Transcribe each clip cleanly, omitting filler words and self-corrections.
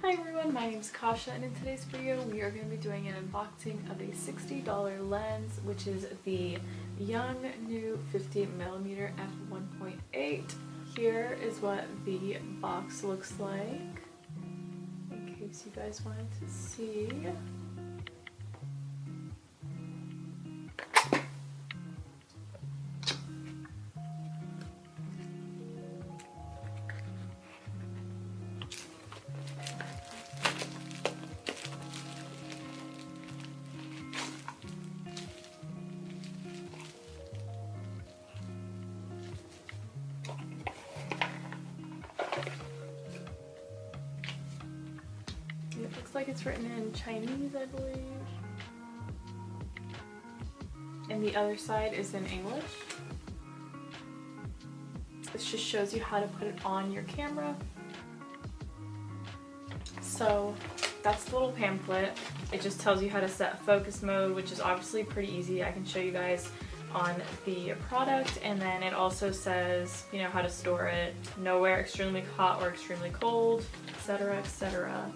Hi everyone, my name is Kasha, and in today's video we are going to be doing an unboxing of a $60 lens, which is the Yongnuo 50mm f1.8. Here is what the box looks like, in case you guys wanted to see. It looks like it's written in Chinese, I believe. And the other side is in English. This just shows you how to put it on your camera. So that's the little pamphlet. It just tells you how to set focus mode, which is obviously pretty easy. I can show you guys on the product. And then it also says, you know, how to store it, nowhere extremely hot or extremely cold, etc., etc.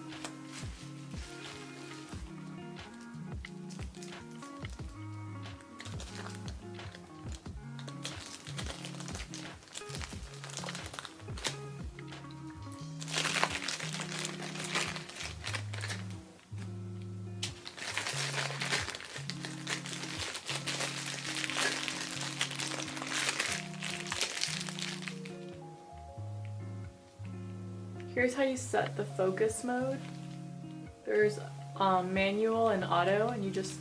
Here's how you set the focus mode. There's manual and auto, and you just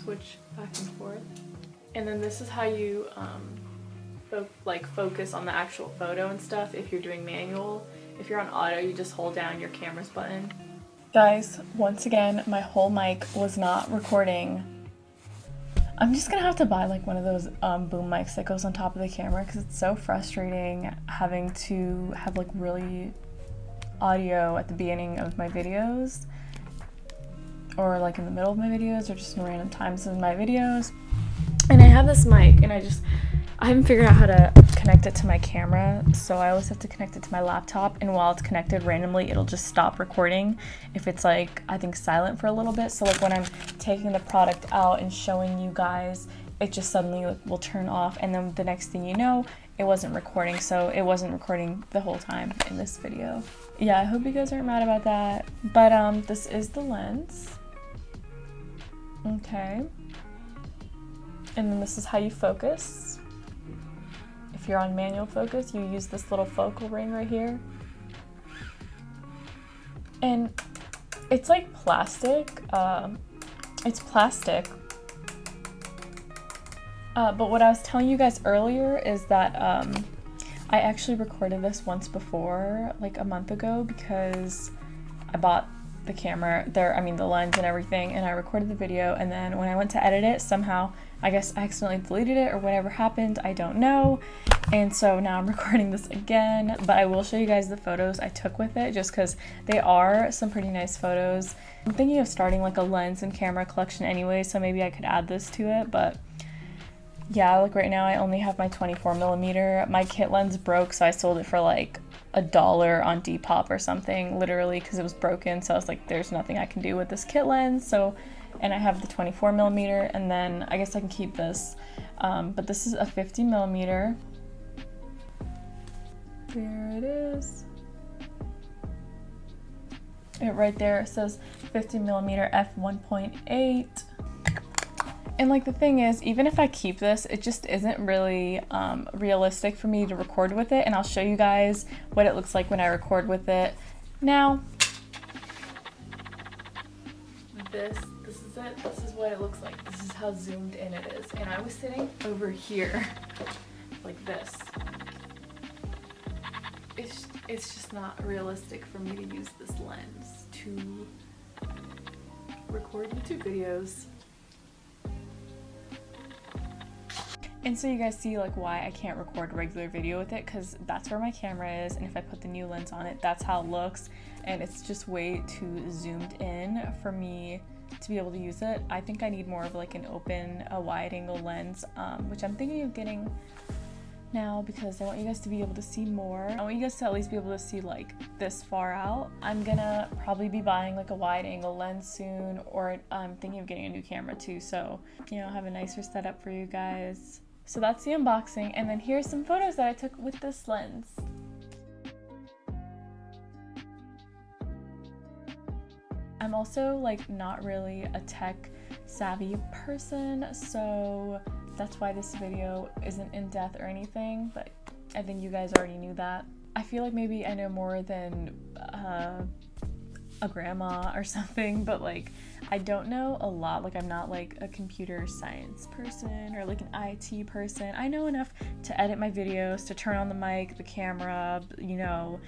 switch back and forth. And then this is how you focus on the actual photo and stuff if you're doing manual. If you're on auto, you just hold down your camera's button. Guys, once again, my whole mic was not recording. I'm just gonna have to buy like one of those boom mics that goes on top of the camera, because it's so frustrating having to have like really audio at the beginning of my videos, or like in the middle of my videos, or just in random times in my videos. And I have this mic and I haven't figured out how to connect it to my camera, so I always have to connect it to my laptop, and while it's connected randomly it'll just stop recording if it's like, I think, silent for a little bit. So like when I'm taking the product out and showing you guys, it just suddenly like will turn off, and then the next thing you know, it wasn't recording. So it wasn't recording the whole time in this video. Yeah, I hope you guys aren't mad about that. But this is the lens. Okay. And then this is how you focus. If you're on manual focus, you use this little focal ring right here. And it's like plastic. It's plastic. But what I was telling you guys earlier is that I actually recorded this once before, like a month ago, because I bought the camera, the lens and everything, and I recorded the video, and then when I went to edit it, somehow, I guess I accidentally deleted it, or whatever happened, I don't know. And so now I'm recording this again, but I will show you guys the photos I took with it, just because they are some pretty nice photos. I'm thinking of starting like a lens and camera collection anyway, so maybe I could add this to it, but yeah, like right now I only have my 24mm. My kit lens broke, so I sold it for like $1 on Depop or something, literally, because it was broken. So I was like, there's nothing I can do with this kit lens. So, and I have the 24mm, and then I guess I can keep this. But this is a 50mm. There it is. Right there, it says 50mm f1.8. And like the thing is, even if I keep this, it just isn't really realistic for me to record with it. And I'll show you guys what it looks like when I record with it. Now, this is it. This is what it looks like. This is how zoomed in it is. And I was sitting over here like this. It's just not realistic for me to use this lens to record YouTube videos. And so you guys see like why I can't record regular video with it, because that's where my camera is, and if I put the new lens on it, that's how it looks, and it's just way too zoomed in for me to be able to use it. I think I need more of like an open, a wide angle lens, which I'm thinking of getting Now, because I want you guys to be able to see more, I want you guys to at least be able to see like this far out. I'm gonna probably be buying like a wide angle lens soon, or I'm thinking of getting a new camera too, so you know, have a nicer setup for you guys. So that's the unboxing, and then here's some photos that I took with this lens. I'm also like not really a tech savvy person, so that's why this video isn't in depth or anything, but I think you guys already knew that. I feel like maybe I know more than a grandma or something, but like I don't know a lot. Like I'm not like a computer science person or like an IT person. I know enough to edit my videos, to turn on the mic, the camera, you know,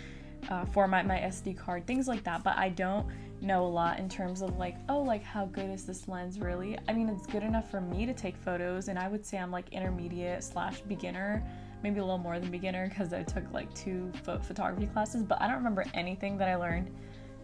format my SD card, things like that, but I don't know a lot in terms of like, oh, like how good is this lens really? I mean, it's good enough for me to take photos, and I would say I'm like intermediate / beginner, maybe a little more than beginner because I took like 2 photography classes, but I don't remember anything that I learned.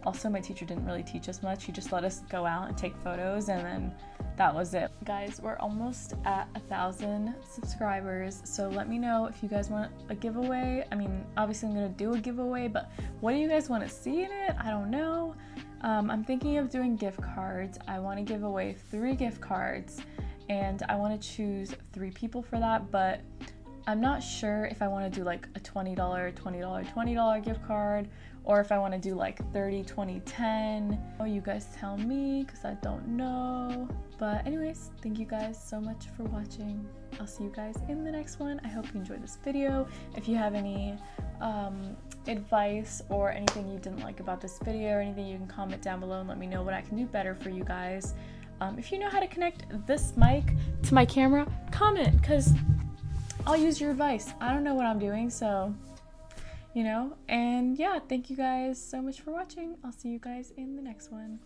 Also, my teacher didn't really teach us much. He just let us go out and take photos, and then that was it. Guys, we're almost at 1,000 subscribers, so let me know if you guys want a giveaway. I mean, obviously I'm gonna do a giveaway, but what do you guys want to see in it? I don't know. I'm thinking of doing gift cards. I want to give away 3 gift cards, and I want to choose 3 people for that, but I'm not sure if I want to do like a $20, $20 gift card, or if I want to do like 30, 20, 10. Oh, you guys tell me, because I don't know. But anyways, thank you guys so much for watching. I'll see you guys in the next one. I hope you enjoyed this video. If you have any advice or anything you didn't like about this video or anything, you can comment down below and let me know what I can do better for you guys. If you know how to connect this mic to my camera, comment, because I'll use your advice. I don't know what I'm doing, so you know. And yeah, thank you guys so much for watching. I'll see you guys in the next one.